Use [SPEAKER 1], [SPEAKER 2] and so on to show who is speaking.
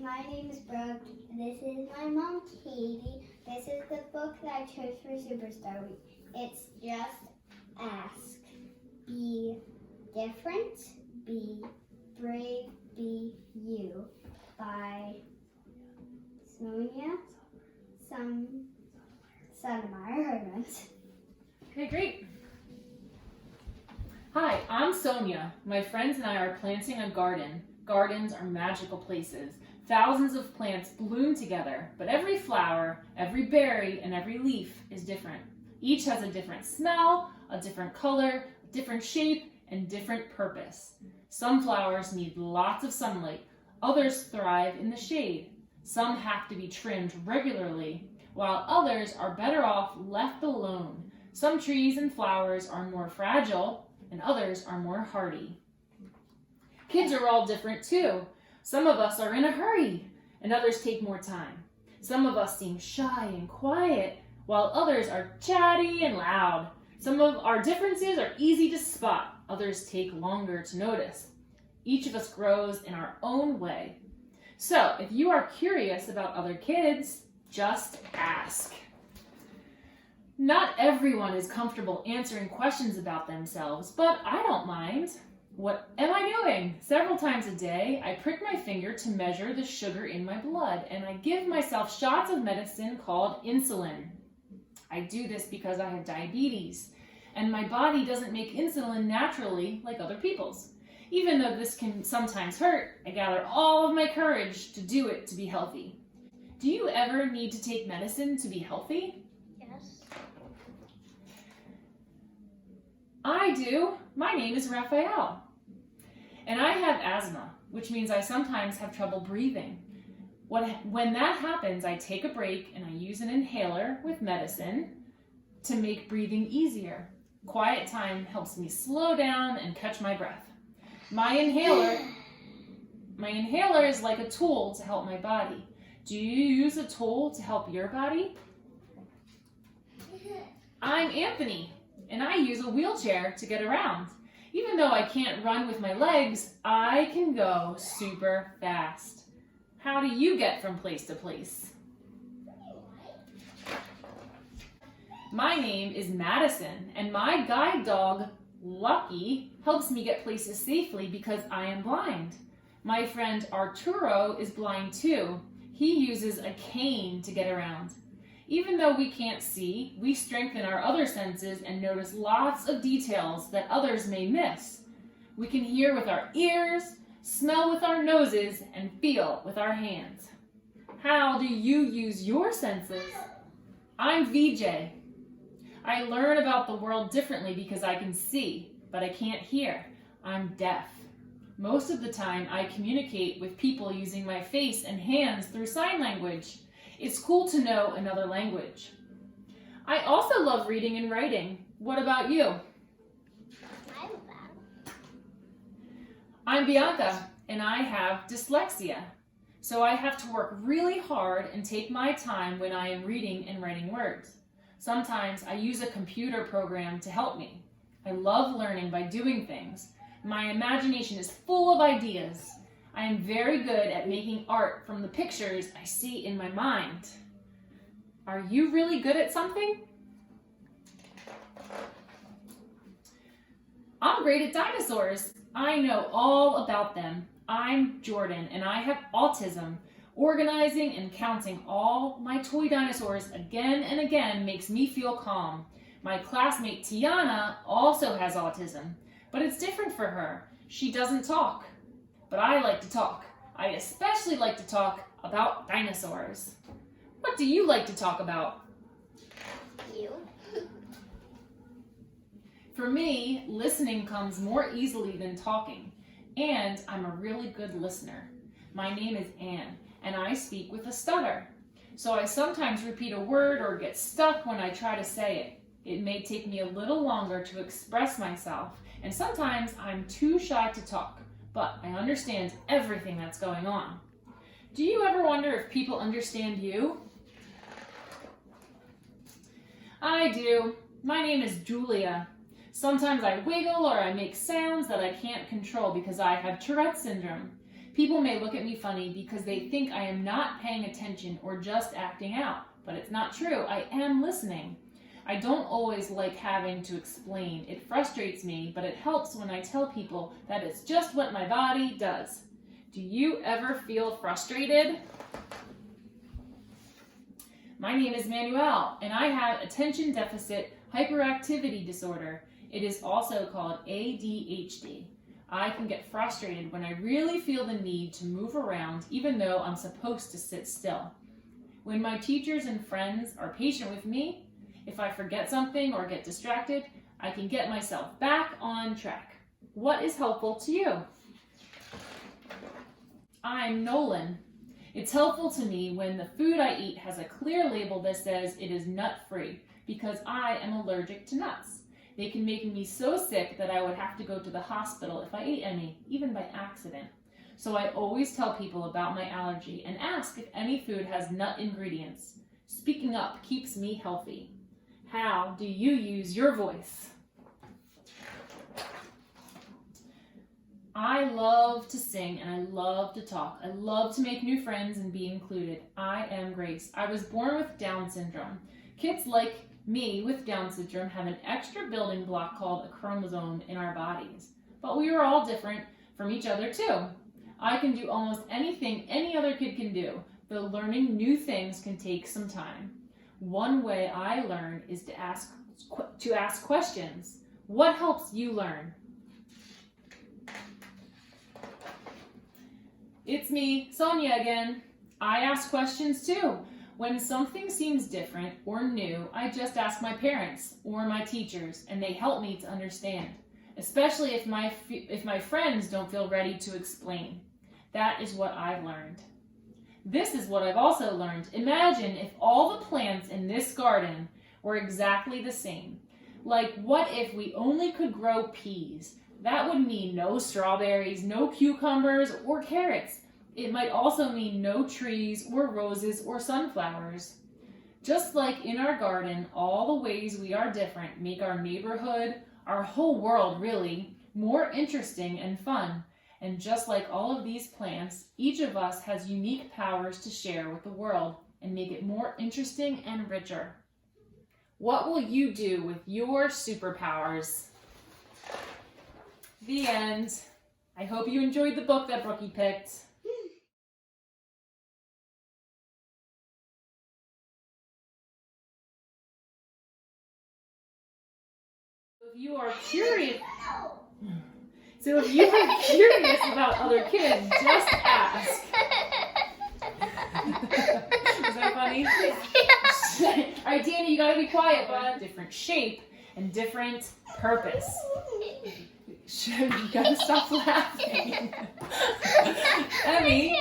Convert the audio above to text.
[SPEAKER 1] My name is Brooke. This is my mom, Katie. This is the book that I chose for Superstar Week. It's Just Ask. Be different, be brave, be you. By Sonia, Sotomayor.
[SPEAKER 2] Okay, great. Hi, I'm Sonia. My friends and I are planting a garden. Gardens are magical places. Thousands of plants bloom together, but every flower, every berry, and every leaf is different. Each has a different smell, a different color, a different shape, and different purpose. Some flowers need lots of sunlight. Others thrive in the shade. Some have to be trimmed regularly, while others are better off left alone. Some trees and flowers are more fragile, and others are more hardy. Kids are all different too. Some of us are in a hurry, and others take more time. Some of us seem shy and quiet, while others are chatty and loud. Some of our differences are easy to spot. Others take longer to notice. Each of us grows in our own way. So, if you are curious about other kids, just ask. Not everyone is comfortable answering questions about themselves, but I don't mind. What am I doing? Several times a day, I prick my finger to measure the sugar in my blood, and I give myself shots of medicine called insulin. I do this because I have diabetes, and my body doesn't make insulin naturally like other people's. Even though this can sometimes hurt, I gather all of my courage to do it to be healthy. Do you ever need to take medicine to be healthy?
[SPEAKER 1] Yes.
[SPEAKER 2] I do. My name is Raphael. And I have asthma, which means I sometimes have trouble breathing. When that happens, I take a break and I use an inhaler with medicine to make breathing easier. Quiet time helps me slow down and catch my breath. My inhaler is like a tool to help my body. Do you use a tool to help your body? I'm Anthony, and I use a wheelchair to get around. Even though I can't run with my legs, I can go super fast. How do you get from place to place? My name is Madison, and my guide dog, Lucky, helps me get places safely because I am blind. My friend Arturo is blind too. He uses a cane to get around. Even though we can't see, we strengthen our other senses and notice lots of details that others may miss. We can hear with our ears, smell with our noses, and feel with our hands. How do you use your senses? I'm VJ. I learn about the world differently because I can see, but I can't hear. I'm deaf. Most of the time, I communicate with people using my face and hands through sign language. It's cool to know another language. I also love reading and writing. What about you? I'm Bianca, and I have dyslexia. So I have to work really hard and take my time when I am reading and writing words. Sometimes I use a computer program to help me. I love learning by doing things. My imagination is full of ideas. I am very good at making art from the pictures I see in my mind. Are you really good at something? I'm great at dinosaurs. I know all about them. I'm Jordan, and I have autism. Organizing and counting all my toy dinosaurs again and again makes me feel calm. My classmate Tiana also has autism, but it's different for her. She doesn't talk. But I like to talk. I especially like to talk about dinosaurs. What do you like to talk about?
[SPEAKER 1] You.
[SPEAKER 2] For me, listening comes more easily than talking, and I'm a really good listener. My name is Anne, and I speak with a stutter. So I sometimes repeat a word or get stuck when I try to say it. It may take me a little longer to express myself, and sometimes I'm too shy to talk. But I understand everything that's going on. Do you ever wonder if people understand you? I do. My name is Julia. Sometimes I wiggle or I make sounds that I can't control because I have Tourette syndrome. People may look at me funny because they think I am not paying attention or just acting out, but it's not true. I am listening. I don't always like having to explain. It frustrates me, but it helps when I tell people that it's just what my body does. Do you ever feel frustrated? My name is Manuel, and I have attention deficit hyperactivity disorder. It is also called ADHD. I can get frustrated when I really feel the need to move around, even though I'm supposed to sit still. When my teachers and friends are patient with me, if I forget something or get distracted, I can get myself back on track. What is helpful to you? I'm Nolan. It's helpful to me when the food I eat has a clear label that says it is nut-free, because I am allergic to nuts. They can make me so sick that I would have to go to the hospital if I ate any, even by accident. So I always tell people about my allergy and ask if any food has nut ingredients. Speaking up keeps me healthy. How do you use your voice? I love to sing and I love to talk. I love to make new friends and be included. I am Grace. I was born with Down syndrome. Kids like me with Down syndrome have an extra building block called a chromosome in our bodies. But we are all different from each other too. I can do almost anything any other kid can do, though learning new things can take some time. One way I learn is to ask questions. What helps you learn? It's me, Sonia again. I ask questions too. When something seems different or new, I just ask my parents or my teachers, and they help me to understand, especially if my friends don't feel ready to explain. That is what I've learned. This is what I've also learned. Imagine if all the plants in this garden were exactly the same. Like, what if we only could grow peas? That would mean no strawberries, no cucumbers, or carrots. It might also mean no trees or roses or sunflowers. Just like in our garden, all the ways we are different make our neighborhood, our whole world really, more interesting and fun. And just like all of these plants, each of us has unique powers to share with the world and make it more interesting and richer. What will you do with your superpowers? The end. I hope you enjoyed the book that Brookie picked. If you are curious about other kids, just ask. Is that funny? All right, Danny, you gotta be quiet, bud. Different shape and different purpose. You gotta stop laughing. Emmy,